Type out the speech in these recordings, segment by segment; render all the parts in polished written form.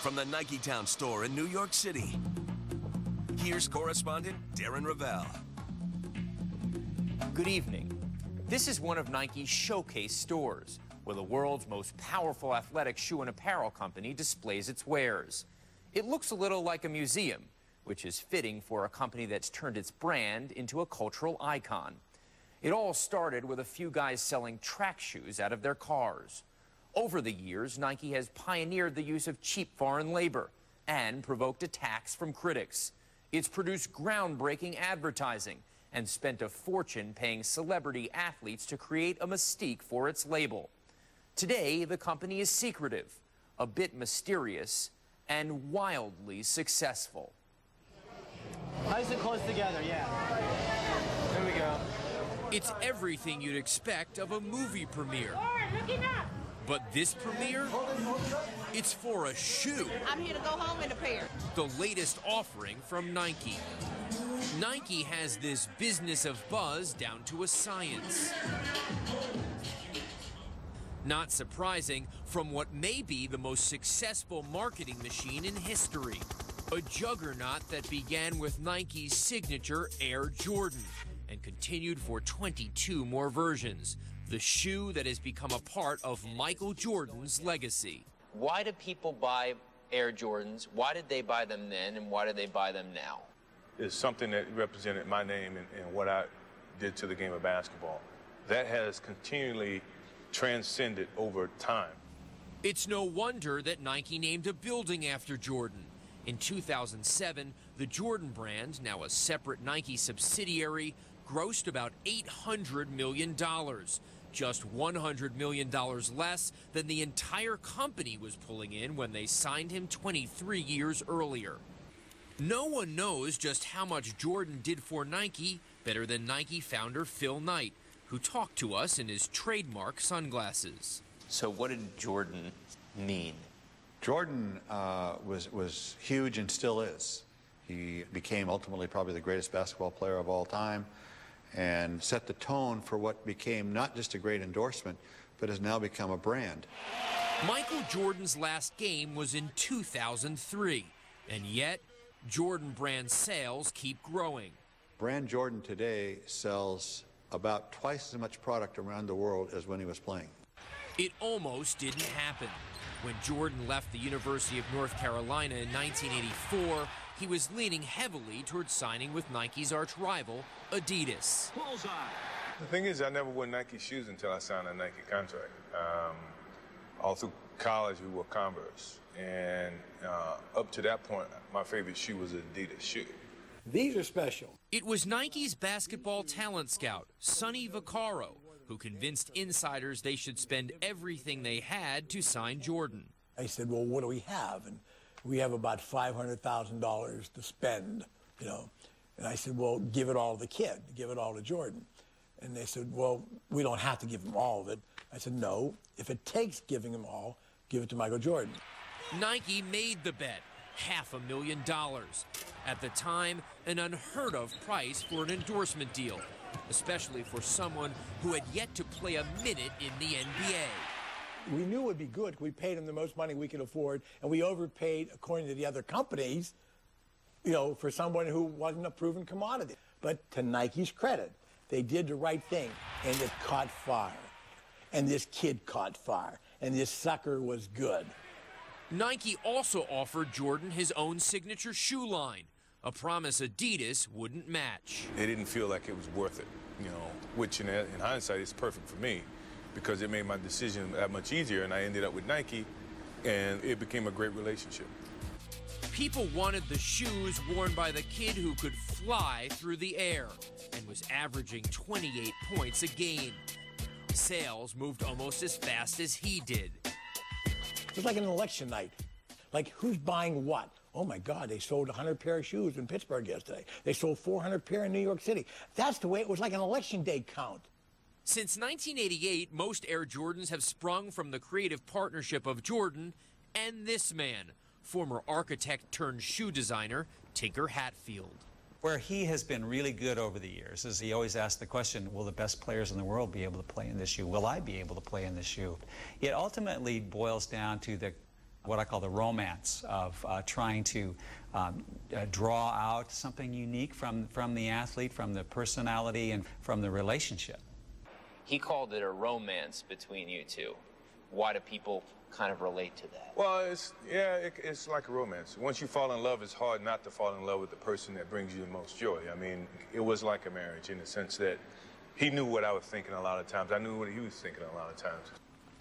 from the Nike Town store in New York City, here's correspondent Darren Ravel. Good evening. This is one of Nike's showcase stores, where the world's most powerful athletic shoe and apparel company displays its wares. It looks a little like a museum, which is fitting for a company that's turned its brand into a cultural icon. It all started with a few guys selling track shoes out of their cars. Over the years, Nike has pioneered the use of cheap foreign labor and provoked attacks from critics. It's produced groundbreaking advertising and spent a fortune paying celebrity athletes to create a mystique for its label. Today, the company is secretive, a bit mysterious, and wildly successful. Nice and close together, yeah. There we go. It's everything you'd expect of a movie premiere. But this premiere, it's for a shoe. I'm here to go home in a pair. The latest offering from Nike. Nike has this business of buzz down to a science. Not surprising from what may be the most successful marketing machine in history. A juggernaut that began with Nike's signature Air Jordan and continued for 22 more versions. The shoe that has become a part of Michael Jordan's legacy. Why do people buy Air Jordans? Why did they buy them then, and why do they buy them now? It's something that represented my name and what I did to the game of basketball. That has continually transcended over time. It's no wonder that Nike named a building after Jordan. In 2007, the Jordan brand, now a separate Nike subsidiary, grossed about $800 million. Just $100 million less than the entire company was pulling in when they signed him 23 years earlier. No one knows just how much Jordan did for Nike better than Nike founder Phil Knight, who talked to us in his trademark sunglasses. So what did Jordan mean? Jordan was huge and still is. He became ultimately probably the greatest basketball player of all time, and set the tone for what became not just a great endorsement, but has now become a brand. Michael Jordan's last game was in 2003, and yet Jordan brand sales keep growing. Brand Jordan today sells about twice as much product around the world as when he was playing. It almost didn't happen. When Jordan left the University of North Carolina in 1984, he was leaning heavily towards signing with Nike's arch rival, Adidas. The thing is, I never wore Nike shoes until I signed a Nike contract. All through college, we wore Converse. And up to that point, my favorite shoe was an Adidas shoe. These are special. It was Nike's basketball talent scout, Sonny Vaccaro, who convinced insiders they should spend everything they had to sign Jordan. I said, well, what do we have? And we have about $500,000 to spend, you know. And I said, well, give it all to the kid, give it all to Jordan. And they said, well, we don't have to give him all of it. I said, no, if it takes giving him all, give it to Michael Jordan. Nike made the bet, $500,000. At the time, an unheard of price for an endorsement deal, especially for someone who had yet to play a minute in the NBA. We knew it would be good. We paid him the most money we could afford, and we overpaid, according to the other companies, you know, for someone who wasn't a proven commodity. But to Nike's credit, they did the right thing, and it caught fire. And this kid caught fire, and this sucker was good. Nike also offered Jordan his own signature shoe line, a promise Adidas wouldn't match. It didn't feel like it was worth it, you know, which in hindsight is perfect for me because it made my decision that much easier, and I ended up with Nike, and it became a great relationship. People wanted the shoes worn by the kid who could fly through the air and was averaging 28 points a game. Sales moved almost as fast as he did. It was like an election night. Like, who's buying what? Oh, my God, they sold 100 pair of shoes in Pittsburgh yesterday. They sold 400 pair in New York City. That's the way it was, like an election day count. Since 1988, most Air Jordans have sprung from the creative partnership of Jordan and this man, former architect turned shoe designer Tinker Hatfield. Where he has been really good over the years is he always asks the question, will the best players in the world be able to play in this shoe? Will I be able to play in this shoe? It ultimately boils down to the what I call the romance of trying to draw out something unique from the athlete, from the personality, and from the relationship. He called it a romance between you two. Why do people kind of relate to that? Well, it's like a romance. Once you fall in love, it's hard not to fall in love with the person that brings you the most joy. I mean, it was like a marriage in the sense that he knew what I was thinking a lot of times. I knew what he was thinking a lot of times.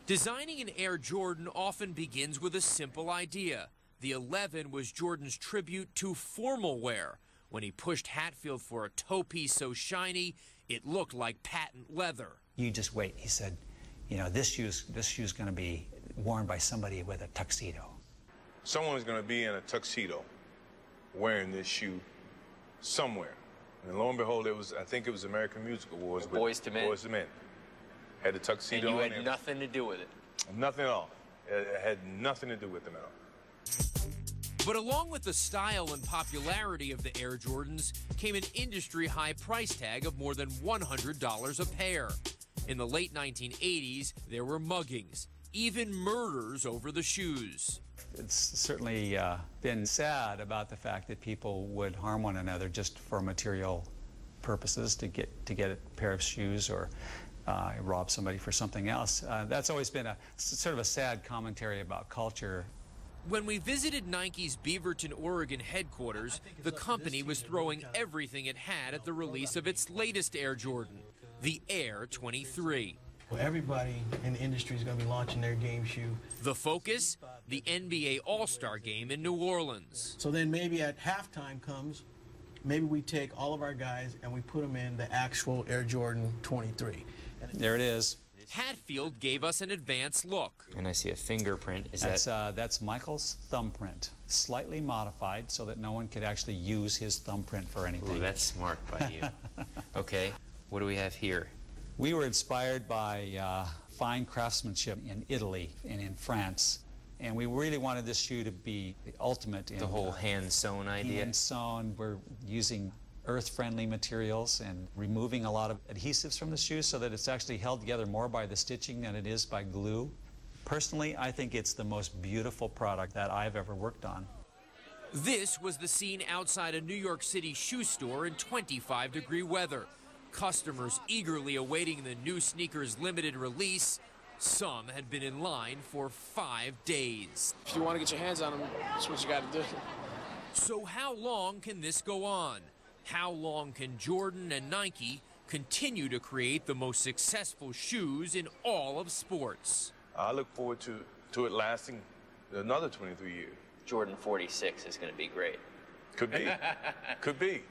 Designing an Air Jordan often begins with a simple idea. The 11 was Jordan's tribute to formal wear. When he pushed Hatfield for a toe piece so shiny, it looked like patent leather. You just wait, he said. You know, this shoe's going to be worn by somebody with a tuxedo. Someone's going to be in a tuxedo wearing this shoe somewhere. And lo and behold, I think it was American Music Awards. Boys to Men. Boys to Men. Had the tuxedo and you on had nothing to do with it. Nothing at all. It had nothing to do with them at all. But along with the style and popularity of the Air Jordans came an industry-high price tag of more than $100 a pair. In the late 1980s, there were muggings, even murders over the shoes. It's certainly been sad about the fact that people would harm one another just for material purposes, to get a pair of shoes or rob somebody for something else. That's always been a sort of a sad commentary about culture. When we visited Nike's Beaverton, Oregon headquarters, the company was throwing everything it had at the release of its latest Air Jordan, the Air 23. Well, everybody in the industry is going to be launching their game shoe. The focus? The NBA All-Star Game in New Orleans. So then maybe at halftime comes, maybe we take all of our guys and we put them in the actual Air Jordan 23. There it is. Hatfield gave us an advanced look. And I see a fingerprint. That's Michael's thumbprint, slightly modified so that no one could actually use his thumbprint for anything. Ooh, that's smart by you. Okay, what do we have here? We were inspired by fine craftsmanship in Italy and in France, and we really wanted this shoe to be the ultimate in the whole hand-sewn idea. Hand-sewn. We're using earth-friendly materials and removing a lot of adhesives from the shoe so that it's actually held together more by the stitching than it is by glue. Personally, I think it's the most beautiful product that I've ever worked on. This was the scene outside a New York City shoe store in 25-degree weather. Customers eagerly awaiting the new sneaker's limited release. Some had been in line for 5 days. If you want to get your hands on them, that's what you got to do. So how long can this go on? How long can Jordan and Nike continue to create the most successful shoes in all of sports? I look forward to it lasting another 23 years. Jordan 46 is going to be great. Could be. Could be.